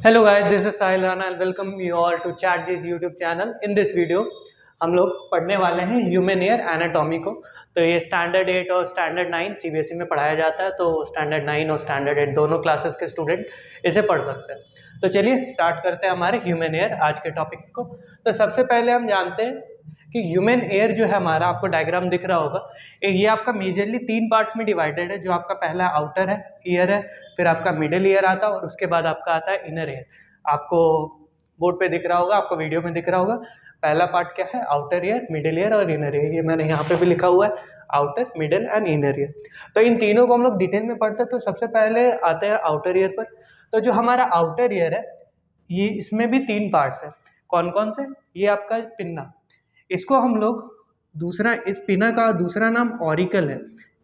Hello guys, this is Sahil Rana and welcome you all to ChatG's YouTube channel. In this video हम लोग पढ़ने वाले हैं human ear anatomy को। तो ये स्टैंडर्ड 8 और स्टैंडर्ड 9 सीबीएसई में पढ़ाया जाता है, तो स्टैंडर्ड 9 और स्टैंडर्ड 8 दोनों क्लासेस के स्टूडेंट इसे पढ़ सकते हैं। तो चलिए स्टार्ट करते हैं हमारे ह्यूमन ईयर आज के टॉपिक को। तो सबसे पहले हम जानते हैं कि ह्यूमन एयर जो है हमारा, आपको डायग्राम दिख रहा होगा, ये आपका मेजरली 3 पार्ट्स में डिवाइडेड है। जो आपका पहला आउटर है ईयर है, फिर आपका मिडिल ईयर आता है और उसके बाद आपका आता है इनर ईयर। आपको बोर्ड पे दिख रहा होगा, आपको वीडियो में दिख रहा होगा। पहला पार्ट क्या है? आउटर ईयर, मिडिल ईयर और इनर ईयर। ये मैंने यहाँ पे भी लिखा हुआ है, outer, middle and inner ear. तो इन तीनों को हम लोग डिटेल में पढ़ते हैं। तो सबसे पहले आते हैं आउटर ईयर पर। तो जो हमारा आउटर ईयर है, ये इसमें भी 3 पार्ट्स हैं। कौन कौन से? ये आपका पिन्ना, इसको हम लोग दूसरा, इस पिना का दूसरा नाम ऑरिकल है।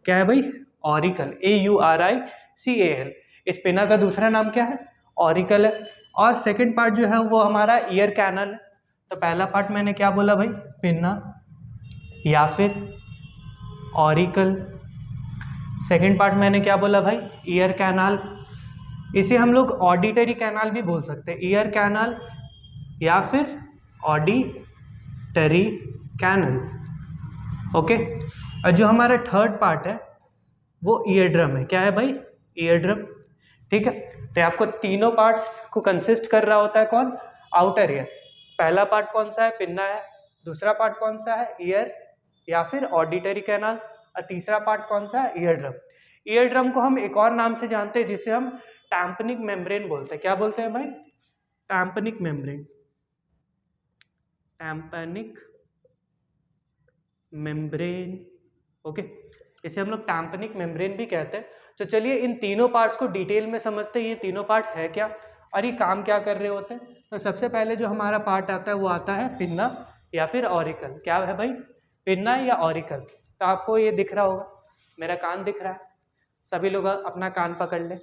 क्या है भाई? Auricle, AURICAL। इस पिना का दूसरा नाम क्या है? ऑरिकल है। और सेकंड पार्ट जो है वो हमारा ईयर कैनल है। तो पहला पार्ट मैंने क्या बोला भाई? पिन्ना या फिर ऑरिकल। सेकंड पार्ट मैंने क्या बोला भाई? Ear canal. इसे हम लोग ऑडिटरी कैनाल भी बोल सकते हैं, ईयर कैनाल या फिर ऑडिटरी कैनल। ओके। और जो हमारा थर्ड पार्ट है वो ईयर ड्रम है। क्या है भाई? Ear drum. ठीक है। तो आपको तीनों पार्ट्स को कंसिस्ट कर रहा होता है कौन? Outer ear. पहला पार्ट कौन सा है? पिन्ना है। दूसरा पार्ट कौन सा है? ईयर या फिर ऑडिटरी कैनाल। और तीसरा पार्ट कौन सा है? Ear drum. ईयर ड्रम को हम एक और नाम से जानते हैं जिसे हम टैम्पनिक मेम्ब्रेन बोलते हैं। क्या बोलते हैं भाई? टैम्पनिक मेम्ब्रेन। टैम्पनिक मेम्ब्रेन। ओके, इसे हम लोग टैम्पनिक मेम्ब्रेन भी कहते हैं। तो चलिए इन तीनों पार्ट्स को डिटेल में समझते हैं, ये तीनों पार्ट्स है क्या और ये काम क्या कर रहे होते हैं। तो सबसे पहले जो हमारा पार्ट आता है वो आता है पिन्ना या फिर ऑरिकल। क्या है भाई? पिन्ना या ऑरिकल। तो आपको ये दिख रहा होगा, मेरा कान दिख रहा है। सभी लोग अपना कान पकड़ ले,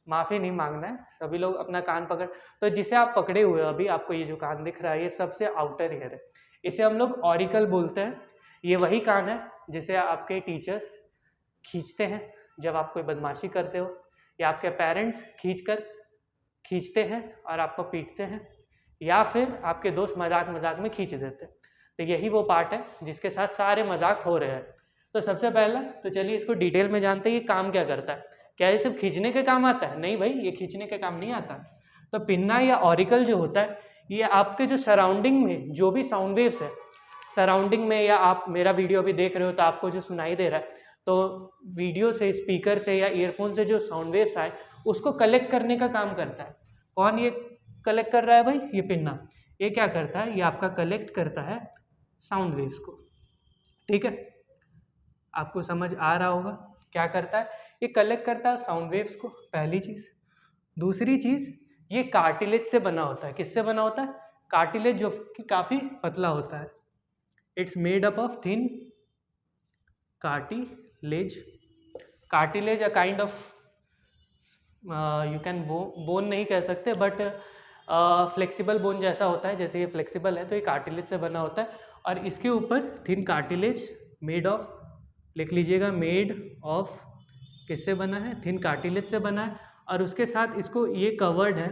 माफ़ी नहीं मांगना है, सभी लोग अपना कान पकड़। तो जिसे आप पकड़े हुए हो अभी, आपको ये जो कान दिख रहा है ये सबसे आउटर ईयर है, इसे हम लोग ऑरिकल बोलते हैं। ये वही कान है जिसे आपके टीचर्स खींचते हैं जब आप कोई बदमाशी करते हो, या आपके पेरेंट्स खींचते हैं और आपको पीटते हैं, या फिर आपके दोस्त मजाक मजाक में खींच देते हैं। तो यही वो पार्ट है जिसके साथ सारे मजाक हो रहे हैं। तो सबसे पहला तो चलिए इसको डिटेल में जानते हैं, ये काम क्या करता है। क्या ये सिर्फ खींचने के काम आता है? नहीं भाई, ये खींचने के काम नहीं आता। तो पिन्ना या ऑरिकल जो होता है, ये आपके जो सराउंडिंग में जो भी साउंड वेव्स है, सराउंडिंग में, या आप मेरा वीडियो अभी देख रहे हो तो आपको जो सुनाई दे रहा है, तो वीडियो से, स्पीकर से या ईयरफोन से जो साउंड वेव्स आए उसको कलेक्ट करने का काम करता है। कौन ये कलेक्ट कर रहा है भाई? ये पिन्ना। ये क्या करता है? ये आपका कलेक्ट करता है साउंड वेव्स को। ठीक है, आपको समझ आ रहा होगा क्या करता है? ये कलेक्ट करता है साउंड वेव्स को, पहली चीज़। दूसरी चीज़, ये कार्टिलेज से बना होता है। किससे बना होता है? कार्टिलेज, जो कि काफ़ी पतला होता है। It's made up of thin cartilage. Cartilage a kind of, you can bone नहीं कह सकते, बट फ्लेक्सिबल बोन जैसा होता है। जैसे ये फ्लेक्सिबल है तो ये कार्टिलेज से बना होता है। और इसके ऊपर थिन कार्टिलेज, मेड ऑफ, लिख लीजिएगा, मेड ऑफ, किससे बना है? थिन कार्टिलेज से बना है। और उसके साथ इसको ये कवर्ड है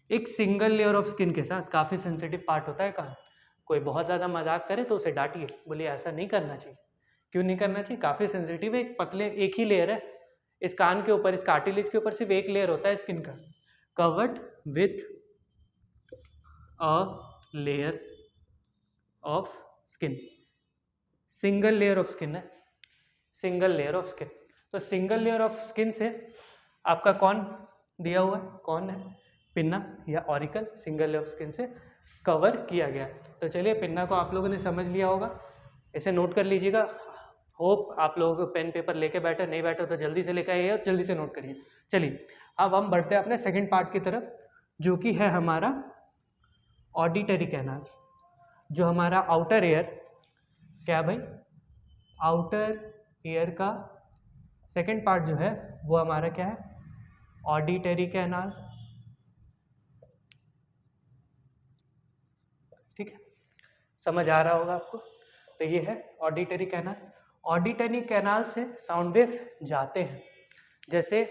एक सिंगल लेयर ऑफ स्किन के साथ। काफ़ी सेंसिटिव पार्ट होता है कान। कोई बहुत ज़्यादा मजाक करे तो उसे डांटिए, बोलिए ऐसा नहीं करना चाहिए। क्यों नहीं करना चाहिए? काफ़ी सेंसिटिव है, एक पतले, एक ही लेयर है इस कान के ऊपर, इस कार्टिलेज के ऊपर सिर्फ एक लेयर होता है स्किन का, covered with a layer of skin. Single layer of skin है, सिंगल लेयर ऑफ स्किन। तो सिंगल लेयर ऑफ स्किन से आपका कौन दिया हुआ है? कौन है? पिन्ना या auricle, single layer of skin से कवर किया गया। तो चलिए पिन्ना को आप लोगों ने समझ लिया होगा, इसे नोट कर लीजिएगा। होप आप लोग पेन पेपर लेके बैठे, नहीं बैठे तो जल्दी से लेकर आइए और जल्दी से नोट करिए। चलिए अब हम बढ़ते हैं अपने सेकंड पार्ट की तरफ, जो कि है हमारा ऑडिटरी कैनाल। जो हमारा आउटर ईयर, क्या भाई? आउटर ईयर का सेकंड पार्ट जो है वो हमारा क्या है? Auditory canal. ठीक है, समझ आ रहा होगा आपको। तो ये है ऑडिटरी कैनाल। ऑडिटरी कैनाल से साउंड वेव्स जाते हैं। जैसे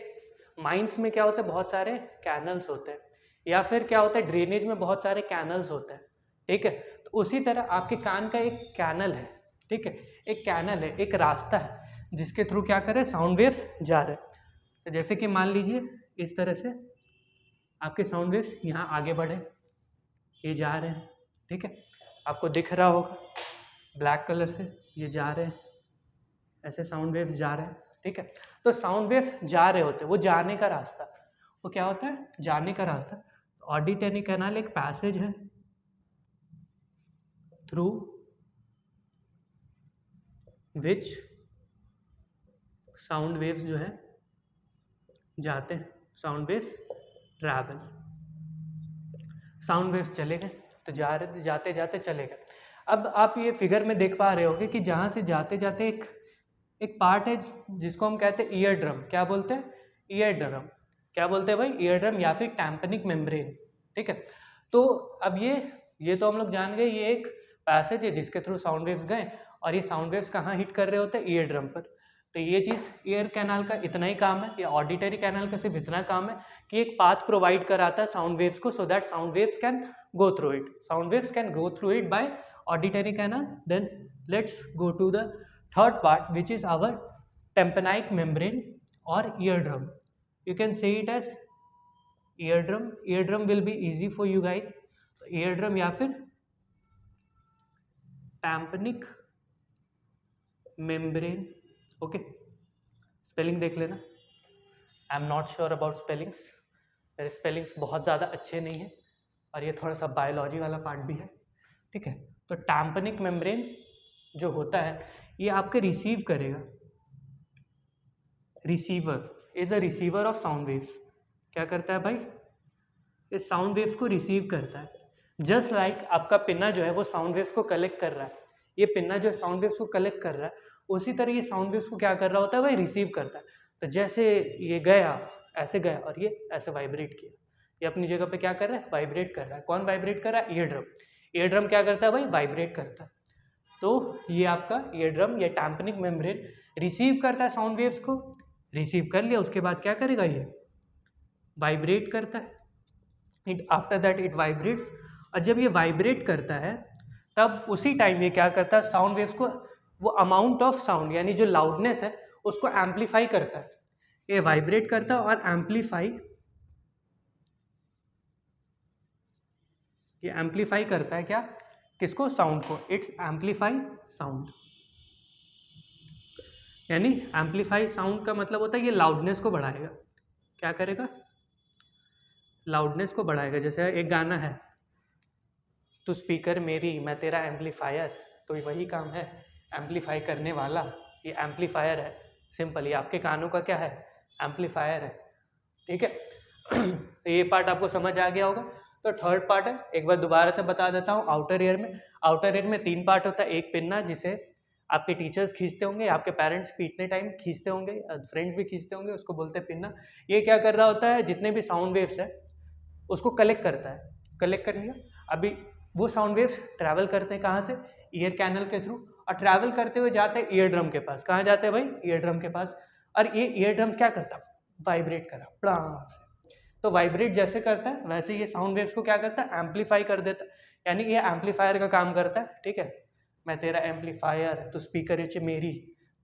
माइंस में क्या होता है, बहुत सारे कैनल्स होते हैं, या फिर क्या होता है ड्रेनेज में बहुत सारे कैनल्स होते हैं, ठीक है। तो उसी तरह आपके कान का एक कैनल है, ठीक है, एक कैनल है, एक रास्ता है जिसके थ्रू क्या करे साउंड वेव्स जा रहे हैं। तो जैसे कि मान लीजिए इस तरह से आपके साउंड वेव्स यहाँ आगे बढ़े, ये जा रहे हैं, ठीक है, आपको दिख रहा होगा ब्लैक कलर से ये जा रहे हैं, ऐसे साउंड वेव्स जा रहे हैं, ठीक है। तो साउंड वेव्स जा रहे होते हैं, वो जाने का रास्ता, वो क्या होता है जाने का रास्ता। ऑडिटरी कैनाल एक पैसेज है थ्रू विच साउंड वेव्स जो है जाते हैं, sound waves travel, sound waves चले गए तो जाते जाते चले गए। अब आप ये फिगर में देख पा रहे होगे कि जहाँ से जाते जाते एक पार्ट है जिसको हम कहते हैं ईयर ड्रम। क्या बोलते हैं? Ear drum. क्या बोलते हैं भाई? ईयर ड्रम या फिर टैम्पनिक मेम्ब्रेन, ठीक है। तो अब ये तो हम लोग जान गए, ये एक पैसेज है जिसके थ्रू साउंड वेव्स गए, और ये साउंड वेव्स कहाँ हिट कर रहे होते हैं? ईयर ड्रम पर। तो ये चीज़ ईयर कैनाल का इतना ही काम है, या ऑडिटरी कैनाल का सिर्फ इतना काम है कि एक पाथ प्रोवाइड कराता है साउंड वेव्स को, so that sound waves can go through it, sound waves can go through it by auditory canal. Then let's go to the third part, which is our tympanic membrane or eardrum. You can say it as eardrum. Eardrum will be easy for you guys. eardrum या फिर tympanic membrane. Okay, spelling देख लेना. I am not sure about spellings. मेरे spellings बहुत ज़्यादा अच्छे नहीं हैं, और ये थोड़ा सा बायोलॉजी वाला पार्ट भी है, ठीक है। तो टैम्पनिक मेम्ब्रेन जो होता है ये आपके रिसीव करेगा, receiver is a receiver of sound waves. क्या करता है भाई? इस साउंड वेव्स को रिसीव करता है। जस्ट लाइक आपका पिन्ना जो है वो साउंड वेव्स को कलेक्ट कर रहा है, ये पिन्ना जो है साउंड वेव्स को कलेक्ट कर रहा है, उसी तरह ये साउंड वेव्स को क्या कर रहा होता है भाई? रिसीव करता है। तो जैसे ये गया, ऐसे गया और ये ऐसे वाइब्रेट किया, ये अपनी जगह पे क्या कर रहा है? वाइब्रेट कर रहा है। कौन वाइब्रेट कर रहा है? Ear drum. ईयर ड्रम क्या करता है भाई? वाइब्रेट करता है। तो ये आपका ईयर ड्रम या टैम्पनिक मेम्ब्रेन रिसीव करता है साउंड वेव्स को, रिसीव कर लिया, उसके बाद क्या करेगा? ये वाइब्रेट करता है। It after that it vibrates, और जब ये वाइब्रेट करता है तब उसी टाइम ये क्या करता है? साउंड वेव्स को, वो अमाउंट ऑफ साउंड यानी जो लाउडनेस है उसको एम्पलीफाई करता है। ये वाइब्रेट करता है और एम्पलीफाई, ये एम्पलीफाई करता है क्या? किसको? साउंड को। इट्स एम्पलीफाई साउंड, यानी एम्पलीफाई साउंड का मतलब होता है ये लाउडनेस को बढ़ाएगा। क्या करेगा? लाउडनेस को बढ़ाएगा। जैसे एक गाना है, तू स्पीकर मेरी मैं तेरा एम्पलीफायर, तो वही काम है एम्पलीफाई करने वाला, ये एम्पलीफायर है। सिंपल, ये आपके कानों का क्या है? एम्पलीफायर है, ठीक है। तो ये पार्ट आपको समझ आ गया होगा। तो थर्ड पार्ट है, एक बार दोबारा से बता देता हूँ। आउटर ईयर में, आउटर ईयर में 3 पार्ट होता है। एक पिन्ना जिसे आपके टीचर्स खींचते होंगे, आपके पेरेंट्स पीटने टाइम खींचते होंगे, फ्रेंड्स भी खींचते होंगे, उसको बोलते हैं पिन्ना। ये क्या कर रहा होता है? जितने भी साउंड वेव्स है उसको कलेक्ट करता है। कलेक्ट कर लिया, अभी वो साउंड वेव्स ट्रैवल करते हैं कहाँ से? ईयर कैनल के थ्रू, और ट्रैवल करते हुए जाते हैं ईयर ड्रम के पास। कहाँ जाते हैं भाई? ईयर ड्रम के पास। और ये ईयर ड्रम क्या करता है? वाइब्रेट करा प्लान। तो वाइब्रेट जैसे करता है वैसे ये साउंड वेव्स को क्या करता है? एम्पलीफाई कर देता है, यानी ये एम्पलीफायर का काम करता है, ठीक है। मैं तेरा एम्पलीफायर, तो स्पीकर इच मेरी,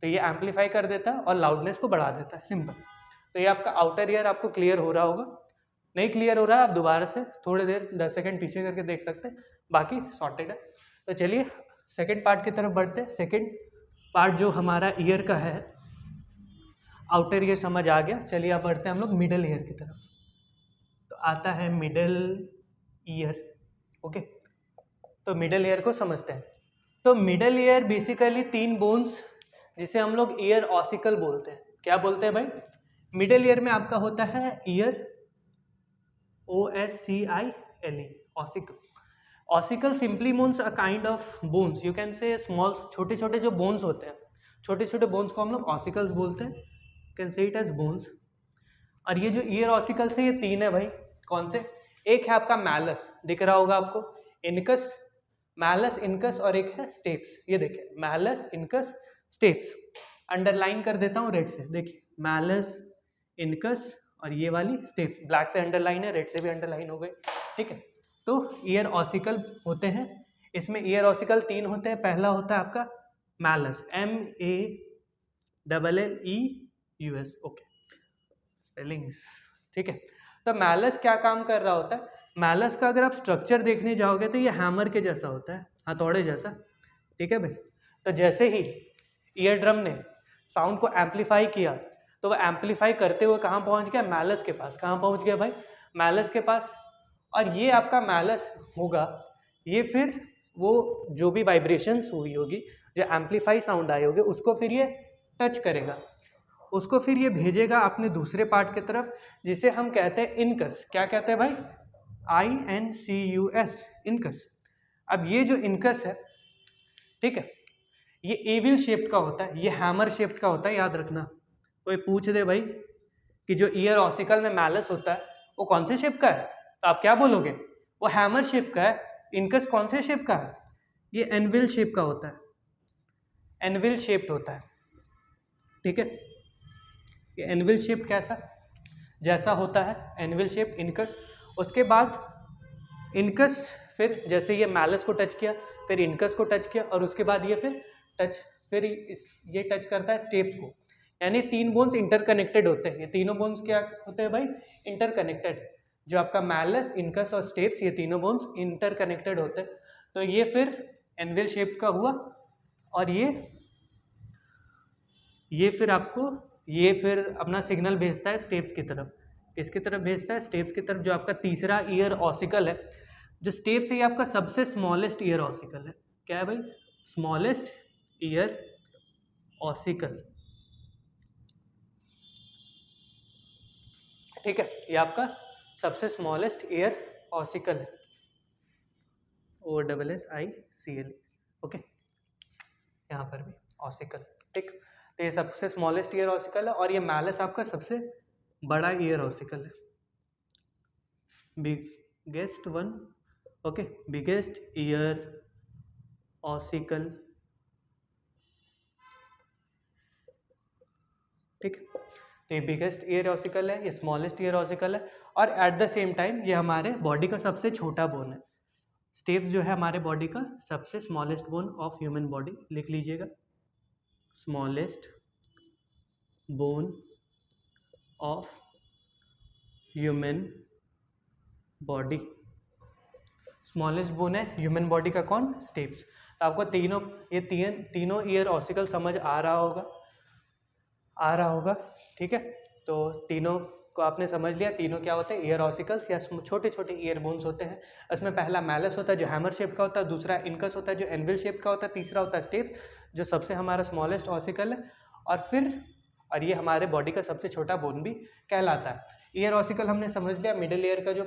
तो ये एम्पलीफाई कर देता है और लाउडनेस को बढ़ा देता है, सिंपल। तो ये आपका आउटर ईयर आपको क्लियर हो रहा होगा। नहीं क्लियर हो रहा है आप दोबारा से थोड़ी देर 10 सेकंड पीछे करके देख सकते हैं, बाकी सॉर्टेड है। तो चलिए सेकंड पार्ट की तरफ बढ़ते हैं। सेकंड पार्ट जो हमारा ईयर का है, आउटर ईयर समझ आ गया, चलिए अब बढ़ते हैं हम लोग मिडल ईयर की तरफ। तो आता है मिडल ईयर, ओके। तो मिडल ईयर को समझते हैं। तो मिडल ईयर बेसिकली 3 बोन्स जिसे हम लोग ईयर ऑसिकल बोलते हैं। क्या बोलते हैं भाई? मिडल ईयर में आपका होता है year, OSCILE, ossicle. Ossicle simply means a kind of bones, you can say small, छोटे छोटे जो बोन्स होते हैं, छोटे छोटे बोन्स को हम लोग ऑसिकल्स बोलते हैं, can say it as bones. और ये जो ईयर ऑसिकल्स है ये 3 है भाई। कौन से? एक है आपका मैलस, दिख रहा होगा आपको, इनकस, मैलस, इनकस, और एक है स्टेप्स। ये देखिए मैलस, इनकस, स्टेप्स। अंडरलाइन कर देता हूँ रेड से, देखिए मैलस, इनकस और ये वाली स्टेप्स, ब्लैक से अंडरलाइन है, रेड से भी अंडरलाइन हो गई, ठीक है। तो ईयर ऑसिकल होते हैं, इसमें ईयर ऑसिकल 3 होते हैं। पहला होता है आपका मैलस, MALLEUS, ओके स्पेलिंग्स, ठीक है। तो मैलस क्या काम कर रहा होता है, मैलस का अगर आप स्ट्रक्चर देखने जाओगे तो ये हैमर के जैसा होता है, हथौड़े जैसा, ठीक है भाई। तो जैसे ही ईयर ड्रम ने साउंड को एम्पलीफाई किया तो वो एम्पलीफाई करते हुए कहाँ पहुँच गया, मैलस के पास। कहाँ पहुँच गया भाई, मैलस के पास। और ये आपका मैलस होगा, ये फिर वो जो भी वाइब्रेशंस हुई होगी, जो एम्पलीफाई साउंड आई होगी, उसको फिर ये टच करेगा, उसको फिर ये भेजेगा अपने दूसरे पार्ट की तरफ, जिसे हम कहते हैं इनकस। क्या कहते हैं भाई, INCUS, इनकस। अब ये जो इनकस है, ठीक है, ये एविल शेप्ड का होता है, ये हैमर शेप्ड का होता है, याद रखना। कोई पूछ दे भाई कि जो ईयर ऑसिकल में मैलस होता है वो कौन से शेप का है, तो आप क्या बोलोगे, वो हैमर शेप का है। इनकस कौन से शेप का है, ये एनविल शेप का होता है, एनविल शेप्ड होता है, ठीक है। ये एनविल शेप कैसा जैसा होता है, एनविल शेप इनकस। उसके बाद इनकस फिर जैसे ये मैलस को टच किया, फिर इनकस को टच किया, और उसके बाद ये फिर ये टच करता है स्टेप्स को। यानी 3 बोन्स इंटरकनेक्टेड होते हैं। ये तीनों बोन्स क्या होते हैं भाई, इंटरकनेक्टेड। जो आपका मैलस, इनकस और स्टेप्स, ये तीनों बोन्स इंटरकनेक्टेड होते हैं। तो ये फिर एनविल शेप का हुआ, और ये फिर आपको ये फिर अपना सिग्नल भेजता है स्टेप्स की तरफ। किसकी तरफ भेजता है, स्टेप्स की तरफ। जो आपका तीसरा ईयर ऑसिकल है, जो स्टेप्स है, ये आपका सबसे स्मॉलेस्ट ईयर ऑसिकल है। क्या है भाई, स्मॉलेस्ट ईयर ऑसिकल, ठीक है। ये आपका सबसे स्मॉलेस्ट ईयर ऑसिकल है, OSSICL, ओके। यहाँ पर भी ऑसिकल, ठीक। तो ये सबसे स्मॉलेस्ट ईयर ऑसिकल है, और ये मैलस आपका सबसे बड़ा ईयर ऑसिकल है, biggest one, okay, biggest year ossicle, ठीक। तो ये बिगेस्ट ईयर ऑसिकल है, ये स्मॉलेस्ट ईयर ऑसिकल है, और एट द सेम टाइम ये हमारे बॉडी का सबसे छोटा बोन है। स्टेप्स जो है हमारे बॉडी का सबसे smallest bone of human body, लिख लीजिएगा, smallest bone of human body. Smallest bone है ह्यूमन बॉडी का कौन, स्टेप्स। तो आपको तीनों ईयर ऑसिकल समझ आ रहा होगा, ठीक है। तो तीनों को आपने समझ लिया। तीनों क्या होते हैं, ईयर ऑसिकल्स या छोटे छोटे ईयर बोन्स होते हैं। इसमें पहला मैलस होता है जो हैमर शेप का होता है, दूसरा इनकस होता है जो एनविल शेप का होता है, तीसरा होता है स्टेप्स जो सबसे हमारा स्मॉलेस्ट ऑसिकल है, और ये हमारे बॉडी का सबसे छोटा बोन भी कहलाता है। ईयर ऑसिकल हमने समझ लिया, मिडिल ईयर का जो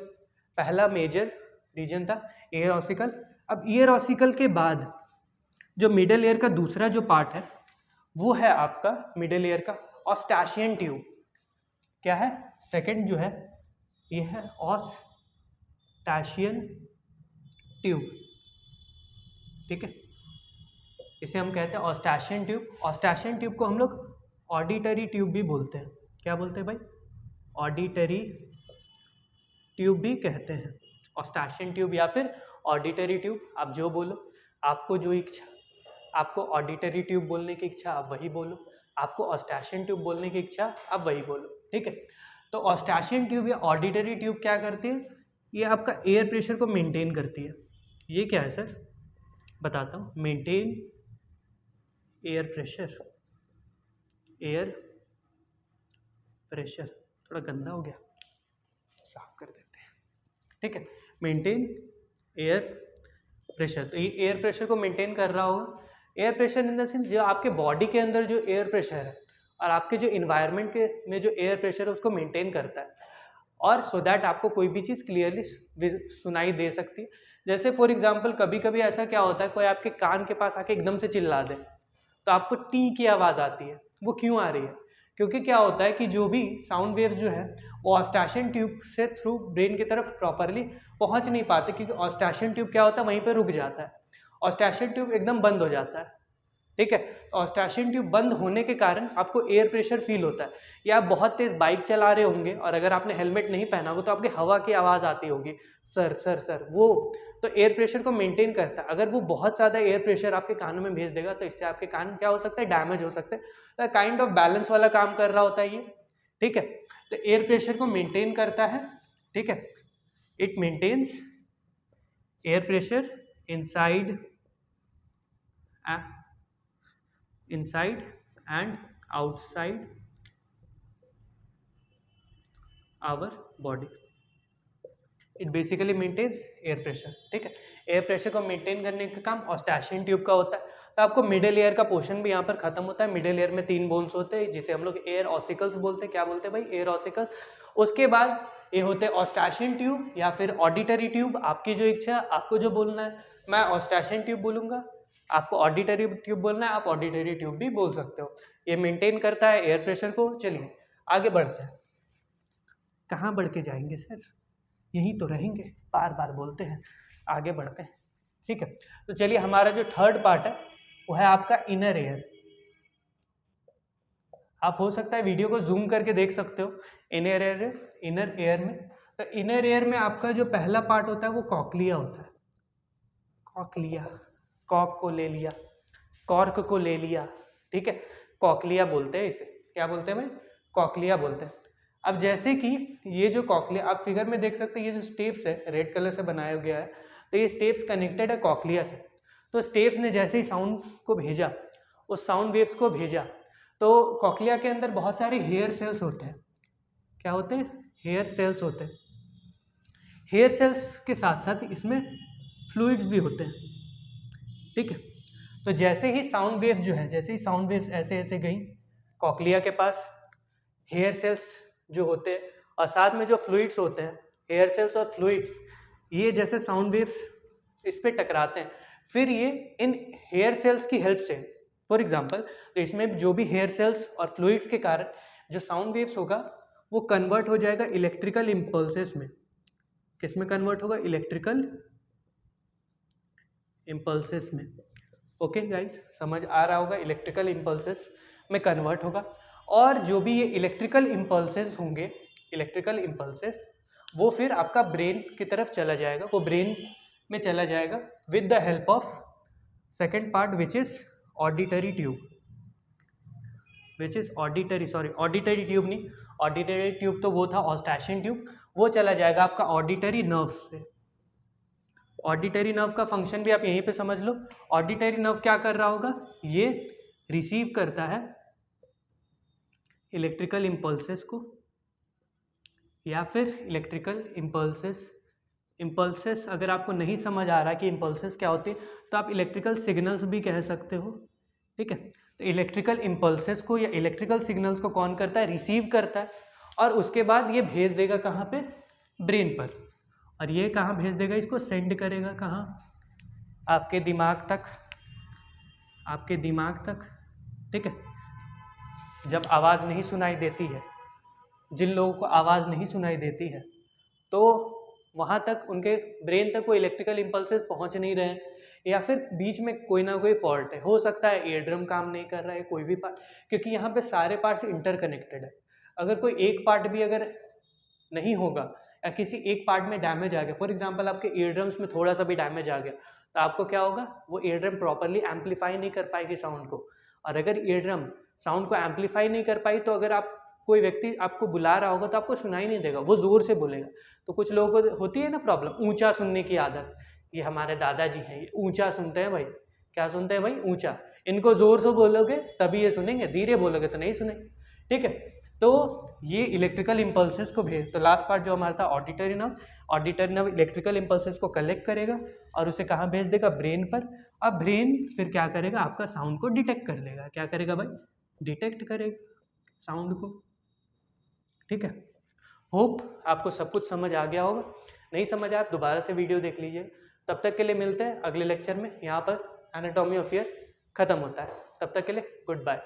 पहला मेजर रीजन था ईयर ऑसिकल। अब ईयर ऑसिकल के बाद जो मिडिल ईयर का दूसरा जो पार्ट है वो है आपका मिडिल ईयर का ऑस्टैशियन ट्यूब। क्या है, सेकंड जो है ये है ऑस्टैशियन ट्यूब, ठीक है। इसे हम कहते हैं ऑस्टैशियन ट्यूब। ऑस्टैशियन ट्यूब को हम लोग ऑडिटरी ट्यूब भी बोलते हैं। क्या बोलते हैं भाई, ऑडिटरी ट्यूब भी कहते हैं, ऑस्टैशियन ट्यूब या फिर ऑडिटरी ट्यूब, आप जो बोलो। आपको जो इच्छा, आपको ऑडिटरी ट्यूब बोलने की इच्छा आप वही बोलो, आपको ऑस्टैशियन ट्यूब बोलने की इच्छा आप वही बोलो, ठीक है। तो ऑस्टैशियन ट्यूब या ऑडिटरी ट्यूब क्या करती है, ये आपका एयर प्रेशर को मेंटेन करती है। ये क्या है सर, बताता हूँ। Maintain air pressure, air pressure थोड़ा गंदा हो गया, साफ कर देते हैं, ठीक है। मेंटेन एयर प्रेशर, तो ये एयर प्रेशर को मेंटेन कर रहा होगा। Air pressure in the sense जो आपके बॉडी के अंदर जो एयर प्रेशर है और आपके जो इन्वायरमेंट के में जो एयर प्रेशर है उसको मेंटेन करता है, और सो दैट आपको कोई भी चीज़ क्लियरली सुनाई दे सकती है। जैसे फॉर एग्जांपल कभी कभी ऐसा क्या होता है, कोई आपके कान के पास आके एकदम से चिल्ला दे तो आपको टी की आवाज़ आती है। वो क्यों आ रही है, क्योंकि क्या होता है कि जो भी साउंड वेव जो है वो ऑस्टैशियन ट्यूब से थ्रू ब्रेन की तरफ प्रॉपरली पहुंच नहीं पाते, क्योंकि ऑस्टैशियन ट्यूब क्या होता है वहीं पर रुक जाता है, ऑस्टैशियन ट्यूब एकदम बंद हो जाता है, ठीक है। तो ऑस्टाशियन ट्यूब बंद होने के कारण आपको एयर प्रेशर फील होता है, या आप बहुत तेज बाइक चला रहे होंगे और अगर आपने हेलमेट नहीं पहना होगा तो आपकी हवा की आवाज़ आती होगी, सर सर सर, वो तो एयर प्रेशर को मेंटेन करता है। अगर वो बहुत ज़्यादा एयर प्रेशर आपके कानों में भेज देगा तो इससे आपके कान क्या हो सकता है, डैमेज हो सकते हैं। तो काइंड ऑफ बैलेंस वाला काम कर रहा होता है ये, ठीक है। तो एयर प्रेशर को मेंटेन करता है, ठीक है। It maintains air pressure inside and outside our body. It basically maintains air pressure, ठीक है। एयर प्रेशर को मेंटेन करने का काम ऑस्टाशियन ट्यूब का होता है। तो आपको मिडिल एयर का पोर्शन भी यहाँ पर खत्म होता है। मिडिल एयर में 3 बोन्स होते हैं जिसे हम लोग एयर ऑसिकल्स बोलते हैं। क्या बोलते हैं भाई? Air ossicles. उसके बाद ये होते हैं ऑस्टाशियन ट्यूब या फिर ऑडिटरी ट्यूब। आपकी जो इच्छा है, आपको जो बोलना है, मैं ऑस्टाशियन ट्यूब बोलूँगा, आपको ऑडिटरी ट्यूब बोलना है, आप ऑडिटरी ट्यूब भी बोल सकते हो। ये मेंटेन करता है एयर प्रेशर को। चलिए आगे बढ़ते हैं। कहाँ बढ़ के जाएंगे सर, यहीं तो रहेंगे, बार बार बोलते हैं, आगे बढ़ते हैं, ठीक है। तो चलिए हमारा जो थर्ड पार्ट है वो है आपका इनर एयर। आप हो सकता है वीडियो को जूम करके देख सकते हो। इनर एयर में, तो इनर एयर में आपका जो पहला पार्ट होता है वो कॉकलिया होता है। कॉकलिया, कॉक को ले लिया, कॉर्क को ले लिया, ठीक है। कॉकलिया बोलते हैं इसे। क्या बोलते हैं भाई? कॉकलिया बोलते हैं। अब जैसे कि ये जो कॉकलिया आप फिगर में देख सकते हैं, ये जो स्टेप्स है रेड कलर से बनाया गया है, तो ये स्टेप्स कनेक्टेड है कॉकलिया से। तो स्टेप्स ने जैसे ही साउंड को भेजा, उस साउंड वेव्स को भेजा, तो कॉकलिया के अंदर बहुत सारे हेयर सेल्स होते हैं। क्या होते हैं? हेयर सेल्स होते हैं। हेयर सेल्स के साथ साथ इसमें फ्लूइड्स भी होते हैं, ठीक है। तो जैसे ही साउंड वेव जो है, जैसे ही साउंड वेव्स ऐसे ऐसे गई कॉकलिया के पास, हेयर सेल्स जो होते हैं और साथ में जो फ्लूइड्स होते हैं, हेयर सेल्स और फ्लूइड्स, ये जैसे साउंड वेव्स इस पे टकराते हैं, फिर ये इन हेयर सेल्स की हेल्प से, फॉर एग्जांपल, तो इसमें जो भी हेयर सेल्स और फ्लूइड्स के कारण जो साउंड वेव्स होगा वो कन्वर्ट हो जाएगा इलेक्ट्रिकल इम्पल्सेस में। किस में कन्वर्ट होगा? इलेक्ट्रिकल इम्पल्सेस में। ओके गाइस, समझ आ रहा होगा? इलेक्ट्रिकल इम्पल्सेस में कन्वर्ट होगा। और जो भी ये इलेक्ट्रिकल इम्पल्सेस होंगे, इलेक्ट्रिकल इम्पल्सेस, वो फिर आपका ब्रेन की तरफ चला जाएगा, वो ब्रेन में चला जाएगा with the help of second part which is auditory tube, which is auditory tube नहीं, ऑडिटरी ट्यूब तो वो था ऑस्टाशियन ट्यूब, वो चला जाएगा आपका ऑडिटरी नर्व से। ऑडिटरी नर्व का फंक्शन भी आप यहीं पे समझ लो। ऑडिटरी नर्व क्या कर रहा होगा? ये रिसीव करता है इलेक्ट्रिकल इम्पल्सेस को, या फिर इलेक्ट्रिकल इम्पल्सेस अगर आपको नहीं समझ आ रहा कि इम्पल्सेस क्या होते हैं तो आप इलेक्ट्रिकल सिग्नल्स भी कह सकते हो, ठीक है। तो इलेक्ट्रिकल इम्पल्सेस को या इलेक्ट्रिकल सिग्नल्स को कौन करता है? रिसीव करता है, और उसके बाद ये भेज देगा कहाँ पे? ब्रेन पर। और ये कहाँ भेज देगा? इसको सेंड करेगा कहाँ? आपके दिमाग तक, आपके दिमाग तक, ठीक है। जब आवाज़ नहीं सुनाई देती है, जिन लोगों को आवाज़ नहीं सुनाई देती है, तो वहाँ तक उनके ब्रेन तक कोई इलेक्ट्रिकल इम्पल्सेस पहुँच नहीं रहे हैं, या फिर बीच में कोई ना कोई फॉल्ट है। हो सकता है ईयर ड्रम काम नहीं कर रहा है, कोई भी पार्ट, क्योंकि यहाँ पे सारे पार्ट्स इंटरकनेक्टेड है। अगर कोई एक पार्ट भी अगर नहीं होगा या किसी एक पार्ट में डैमेज आ गया, फॉर एग्जांपल आपके ईयर ड्रम्स में थोड़ा सा भी डैमेज आ गया, तो आपको क्या होगा? वो ईयर ड्रम प्रॉपरली एम्पलीफाई नहीं कर पाएगी साउंड को। और अगर ईयर ड्रम साउंड को एम्पलीफाई नहीं कर पाई, तो अगर आप कोई व्यक्ति आपको बुला रहा होगा तो आपको सुनाई नहीं देगा, वो ज़ोर से बोलेगा। तो कुछ लोगों को होती है ना प्रॉब्लम, ऊंचा सुनने की आदत। ये हमारे दादाजी हैं, ये ऊंचा सुनते हैं भाई। क्या सुनते हैं भाई? ऊंचा। इनको ज़ोर से बोलोगे तभी ये सुनेंगे, धीरे बोलोगे तो नहीं सुनेंगे, ठीक है। तो ये इलेक्ट्रिकल इम्पल्सेस को भेज, तो लास्ट पार्ट जो हमारा था ऑडिटरी नर्व इलेक्ट्रिकल इम्पल्सेस को कलेक्ट करेगा और उसे कहाँ भेज देगा? ब्रेन पर। अब ब्रेन फिर क्या करेगा? आपका साउंड को डिटेक्ट कर लेगा। क्या करेगा भाई? डिटेक्ट करेगा साउंड को, ठीक है। होप आपको सब कुछ समझ आ गया होगा। नहीं समझ आया आप दोबारा से वीडियो देख लीजिए। तब तक के लिए मिलते हैं अगले लेक्चर में। यहाँ पर एनाटॉमी ऑफ ईयर खत्म होता है। तब तक के लिए गुड बाय।